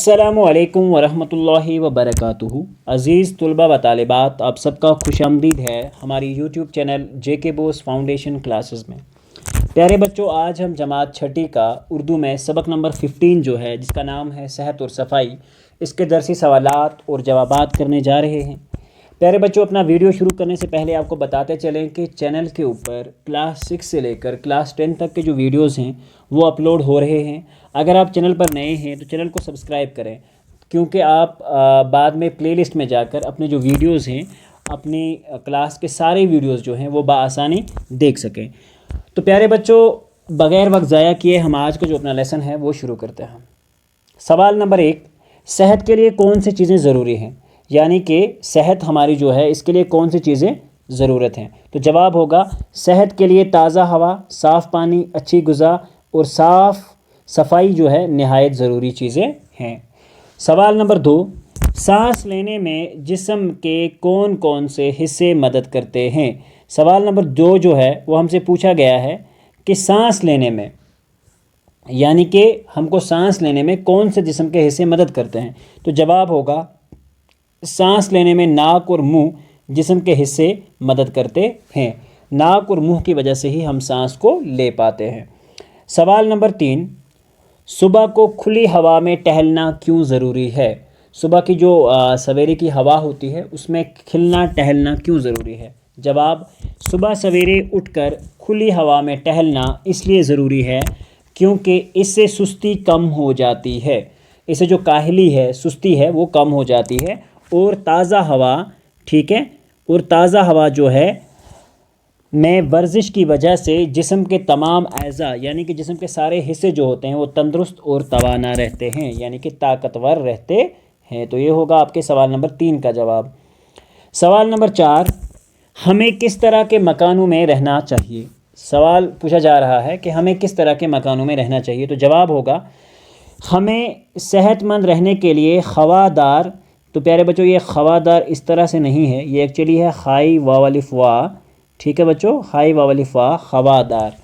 अस्सलामुअलैकुम वरहमतुल्लाहि वबरकातुहू। अज़ीज़ तलबा व तालिबात, आप सबका खुशामदीद है हमारी YouTube channel JK Bose foundation classes में। प्यारे बच्चों, आज हम जमात छठी का उर्दू में सबक नंबर 15 जो है, जिसका नाम है सेहत और सफाई, इसके दरसी सवालात और जवाबात करने जा रहे हैं। प्यारे बच्चों, अपना वीडियो शुरू करने से पहले आपको बताते चलें कि चैनल के ऊपर क्लास 6 से लेकर क्लास 10 तक के जो वीडियोस हैं वो अपलोड हो रहे हैं। अगर आप चैनल पर नए हैं तो चैनल को सब्सक्राइब करें, क्योंकि आप बाद में प्लेलिस्ट में जाकर अपने जो वीडियोस हैं, अपनी क्लास के सारे वीडियोस जो हैं वो बआसानी देख सकें। तो प्यारे बच्चों, बग़ैर वक्त ज़ाया किए हम आज का जो अपना लेसन है वो शुरू करते हैं। सवाल नंबर 1, सेहत के लिए कौन सी चीज़ें ज़रूरी हैं, यानी कि सेहत हमारी जो है इसके लिए कौन सी चीज़ें ज़रूरत हैं। तो जवाब होगा सेहत के लिए ताज़ा हवा, साफ़ पानी, अच्छी ग़िज़ा और साफ़ सफाई जो है नहायत ज़रूरी चीज़ें हैं। सवाल नंबर 2, सांस लेने में जिस्म के कौन कौन से हिस्से मदद करते हैं। सवाल नंबर 2 जो है वो हमसे पूछा गया है कि सांस लेने में, यानी कि हमको सांस लेने में कौन से जिस्म के हिस्से मदद करते हैं। तो जवाब होगा सांस लेने में नाक और मुंह जिस्म के हिस्से मदद करते हैं। नाक और मुंह की वजह से ही हम सांस को ले पाते हैं। सवाल नंबर 3, सुबह को खुली हवा में टहलना क्यों ज़रूरी है। सुबह की जो सवेरे की हवा होती है उसमें खिलना टहलना क्यों ज़रूरी है। जवाब, सुबह सवेरे उठकर खुली हवा में टहलना इसलिए ज़रूरी है क्योंकि इससे सुस्ती कम हो जाती है। इससे जो काहली है, सुस्ती है, वो कम हो जाती है। और ताज़ा हवा, ठीक है, और ताज़ा हवा जो है में वर्जिश की वजह से जिस्म के तमाम अज़ा, यानी कि जिस्म के सारे हिस्से जो होते हैं वो तंदुरुस्त और तवाना रहते हैं, यानी कि ताकतवर रहते हैं। तो ये होगा आपके सवाल नंबर 3 का जवाब। सवाल नंबर 4, हमें किस तरह के मकानों में रहना चाहिए। सवाल पूछा जा रहा है कि हमें किस तरह के मकानों में रहना चाहिए। तो जवाब होगा हमें सेहतमंद रहने के लिए हवादार। तो प्यारे बच्चों, ये हवादार इस तरह से नहीं है, ये एक्चुअली है हाई वावलिफ वा, ठीक है बच्चों, हाई वावलिफ वा, हवादार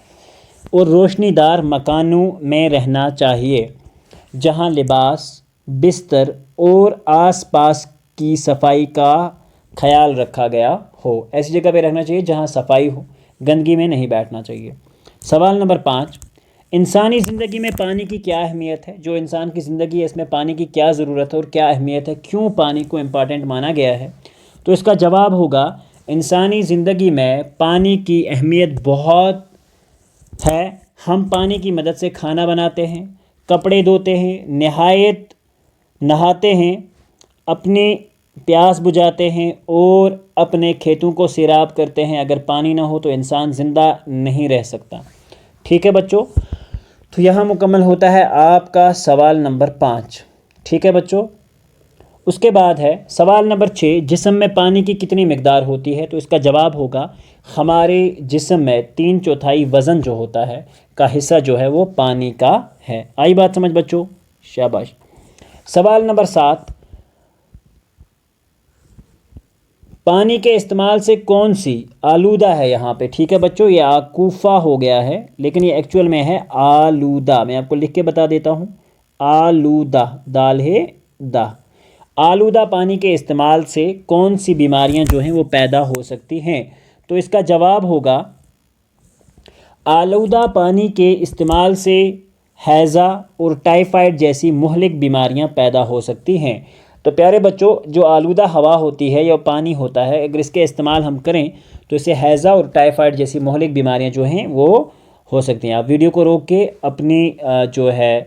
और रोशनीदार मकानों में रहना चाहिए जहां लिबास, बिस्तर और आसपास की सफाई का ख्याल रखा गया हो। ऐसी जगह पे रहना चाहिए जहां सफाई हो, गंदगी में नहीं बैठना चाहिए। सवाल नंबर 5, इंसानी ज़िंदगी में पानी की क्या अहमियत है। जो इंसान की ज़िंदगी है इसमें पानी की क्या ज़रूरत है और क्या अहमियत है, क्यों पानी को इम्पॉर्टेंट माना गया है। तो इसका जवाब होगा इंसानी ज़िंदगी में पानी की अहमियत बहुत है। हम पानी की मदद से खाना बनाते हैं, कपड़े धोते हैं, नहाते हैं, अपने प्यास बुझाते हैं और अपने खेतों को सैराब करते हैं। अगर पानी ना हो तो इंसान ज़िंदा नहीं रह सकता। ठीक है बच्चों, तो यहाँ मुकम्मल होता है आपका सवाल नंबर 5। ठीक है बच्चों, उसके बाद है सवाल नंबर 6, जिस्म में पानी की कितनी मिकदार होती है। तो इसका जवाब होगा हमारे जिस्म में 3/4 वज़न जो होता है का हिस्सा जो है वो पानी का है। आई बात समझ बच्चों, शाबाश। सवाल नंबर 7, पानी के इस्तेमाल से कौन सी आलूदा है यहाँ पे। ठीक है बच्चों, ये आकूफ़ा हो गया है, लेकिन ये एक्चुअल में है आलूदा। मैं आपको लिख के बता देता हूँ, आलूदा, दाल है दा। आलूदा पानी के इस्तेमाल से कौन सी बीमारियाँ जो हैं वो पैदा हो सकती हैं। तो इसका जवाब होगा आलूदा पानी के इस्तेमाल से हैज़ा और टाइफाइड जैसी मुहलिक बीमारियाँ पैदा हो सकती हैं। तो प्यारे बच्चों, जो आलूदा हवा होती है या पानी होता है, अगर इसके इस्तेमाल हम करें तो इससे हैज़ा और टाइफाइड जैसी मुहलिक बीमारियां जो हैं वो हो सकती हैं। आप वीडियो को रोक के अपनी जो है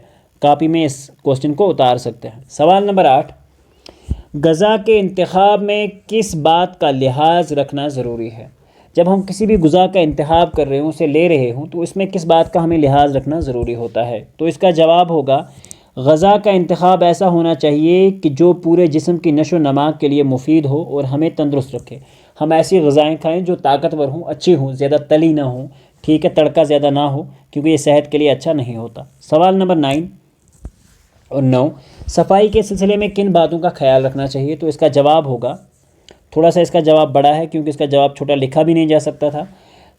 कॉपी में इस क्वेश्चन को उतार सकते हैं। सवाल नंबर 8, ग़िज़ा के इंतखाब में किस बात का लिहाज रखना ज़रूरी है। जब हम किसी भी ग़िज़ा का इंतखाब कर रहे हों, उसे ले रहे हों, तो इसमें किस बात का हमें लिहाज रखना ज़रूरी होता है। तो इसका जवाब होगा ग़िज़ा का इंतखाब ऐसा होना चाहिए कि जो पूरे जिस्म की नशो नमा के लिए मुफीद हो और हमें तंदुरुस्त रखे। हम ऐसी ग़िज़ाएँ खाएँ जो ताकतवर हों, अच्छी हों, ज़्यादा तली ना हों, ठीक है, तड़का ज़्यादा ना हो, क्योंकि ये सेहत के लिए अच्छा नहीं होता। सवाल नंबर 9, सफाई के सिलसिले में किन बातों का ख्याल रखना चाहिए। तो इसका जवाब होगा, थोड़ा सा इसका जवाब बड़ा है क्योंकि इसका जवाब छोटा लिखा भी नहीं जा सकता था।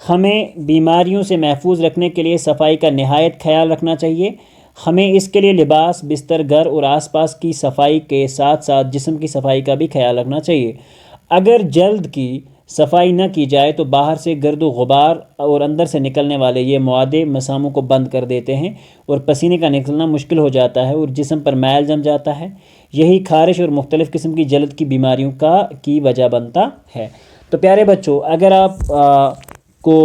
हमें बीमारियों से महफूज रखने के लिए सफाई का नहायत ख्याल रखना चाहिए। ہمیں اس کے لیے لباس، بستر، گھر اور آس پاس کی صفائی کے ساتھ ساتھ جسم کی صفائی کا بھی خیال رکھنا چاہیے۔ اگر جلد کی صفائی نہ کی جائے تو باہر سے گرد و غبار اور اندر سے نکلنے والے یہ مواد مساموں کو بند کر دیتے ہیں اور پسینے کا نکلنا مشکل ہو جاتا ہے اور جسم پر میل جم جاتا ہے۔ یہی خارش اور مختلف قسم کی جلد کی بیماریوں کی وجہ بنتا ہے۔ تو پیارے بچوں، اگر آپ کو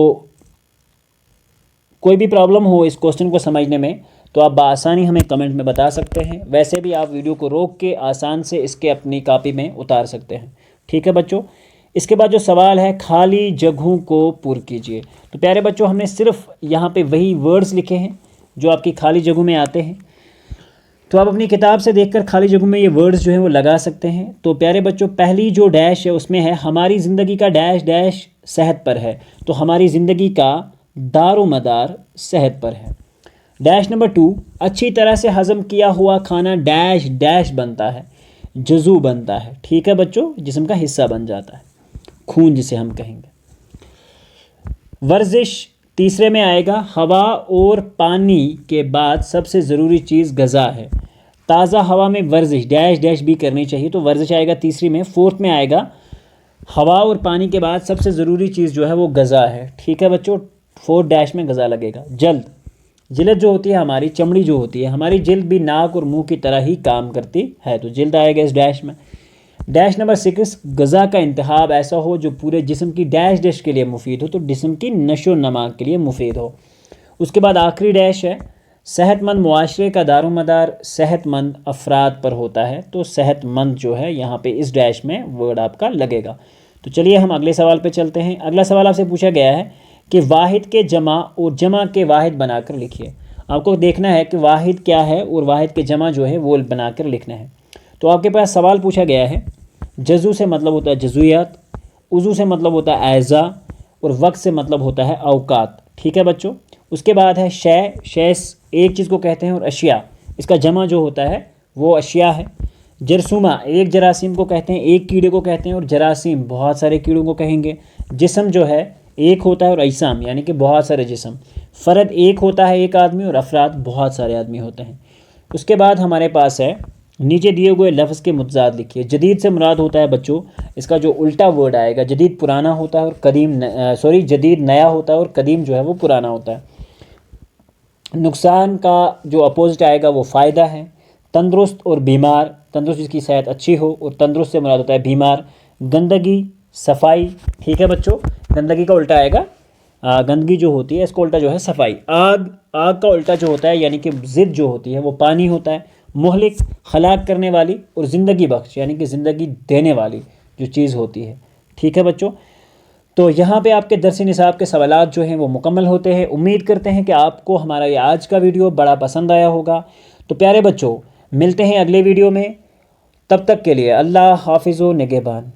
کوئی بھی پرابلم ہو اس کوسچن کو سمجھنے میں تو آپ بآسانی ہمیں کمنٹ میں بتا سکتے ہیں۔ ویسے بھی آپ ویڈیو کو روک کے آسان سے اس کے اپنی کاپی میں اتار سکتے ہیں۔ ٹھیک ہے بچوں، اس کے بعد جو سوال ہے خالی جگہوں کو پر کیجیے۔ تو پیارے بچوں، ہم نے صرف یہاں پہ وہی ورڈز لکھے ہیں جو آپ کی خالی جگہوں میں آتے ہیں، تو آپ اپنی کتاب سے دیکھ کر خالی جگہوں میں یہ ورڈز جو ہیں وہ لگا سکتے ہیں۔ تو پیارے بچوں، پہلی جو ڈیش ہے اس میں ہے ہماری زندگی کا ڈیش ڈیش صحت پر ہے، تو ہماری زندگی کا دار و مدار صحت پر ہے۔ ڈیش نمبر 2، اچھی طرح سے ہضم کیا ہوا کھانا ڈیش ڈیش بنتا ہے، جزو بنتا ہے۔ ٹھیک ہے بچوں، جسم کا حصہ بن جاتا ہے، خون جسے ہم کہیں گے۔ ورزش تیسرے میں آئے گا، ہوا اور پانی کے بعد سب سے ضروری چیز غذا ہے۔ تازہ ہوا میں ورزش ڈیش ڈیش بھی کرنی چاہیے، تو ورزش آئے گا تیسری میں۔ فورتھ میں آئے گا ہوا اور پانی کے بعد سب سے ضروری چیز جو ہے وہ غذا ہے۔ ٹھیک ہے بچوں، 4 ڈیش میں غذا لگے گا۔ جلد جو ہوتی ہے ہماری چمڑی جو ہوتی ہے، ہماری جلد بھی ناک اور منہ کی طرح ہی کام کرتی ہے، تو جلد آئے گا اس ڈیش میں۔ ڈیش نمبر 6، غذا کا انتخاب ایسا ہو جو پورے جسم کی ڈیش ڈیش کے لیے مفید ہو، تو جسم کی نشو و نما کے لیے مفید ہو۔ اس کے بعد آخری ڈیش ہے، صحت مند معاشرے کا دار و مدار صحت مند افراد پر ہوتا ہے، تو صحت مند جو ہے یہاں پہ اس ڈیش میں ورڈ آپ کا لگے گا۔ تو چلیے ہم اگلے سوال پہ چلتے ہیں۔ اگلا سوال آپ سے پوچھا گیا ہے کہ واحد کے جمع اور جمع کے واحد بنا کر لکھیے۔ آپ کو دیکھنا ہے کہ واحد کیا ہے اور واحد کے جمع جو ہے وہ بنا کر لکھنا ہے۔ تو آپ کے پاس سوال پوچھا گیا ہے، جزو سے مطلب ہوتا ہے جزویات، عضو سے مطلب ہوتا ہے اعضاء، اور وقت سے مطلب ہوتا ہے اوقات۔ ٹھیک ہے بچوں، اس کے بعد ہے شے ایک چیز کو کہتے ہیں، اور اشیاء اس کا جمع جو ہوتا ہے وہ اشیاء ہے۔ جرثومہ ایک جراثیم کو کہتے ہیں، ایک کیڑے کو کہتے ہیں، اور جراثیم بہت سارے کیڑوں کو کہیں گے۔ جسم جو ہے ایک ہوتا ہے اور اجسام یعنی کہ بہت سارے جسم۔ فرد ایک ہوتا ہے ایک آدمی، اور افراد بہت سارے آدمی ہوتے ہیں۔ اس کے بعد ہمارے پاس ہے نیچے دیے ہوئے لفظ کے متضاد لکھیے۔ جدید سے مراد ہوتا ہے بچوں اس کا جو الٹا ورڈ آئے گا، جدید پرانا ہوتا ہے اور جدید نیا ہوتا ہے اور قدیم جو ہے وہ پرانا ہوتا ہے۔ نقصان کا جو اپوزٹ آئے گا وہ فائدہ ہے۔ تندرست اور بیمار، تندرست جس کی صحت اچھی ہو، اور تندرست سے مراد ہوتا ہے بیمار۔ گندگی، صفائی۔ ٹھیک ہے بچوں، گندگی کا الٹا آئے گا، گندگی جو ہوتی ہے اس کو الٹا جو ہے صفائی۔ آگ کا الٹا جو ہوتا ہے یعنی کہ ضد جو ہوتی ہے وہ پانی ہوتا ہے۔ مہلک، ہلاک کرنے والی، اور زندگی بخش یعنی کہ زندگی دینے والی جو چیز ہوتی ہے۔ ٹھیک ہے بچوں، تو یہاں پہ آپ کے درس نصاب کے سوالات جو ہیں وہ مکمل ہوتے ہیں۔ امید کرتے ہیں کہ آپ کو ہمارا یہ آج کا ویڈیو بڑا پسند آیا ہوگا۔ تو پیارے بچوں، ملتے ہیں اگلے ویڈیو میں، تب تک کے لیے اللہ حافظ و نگہبان۔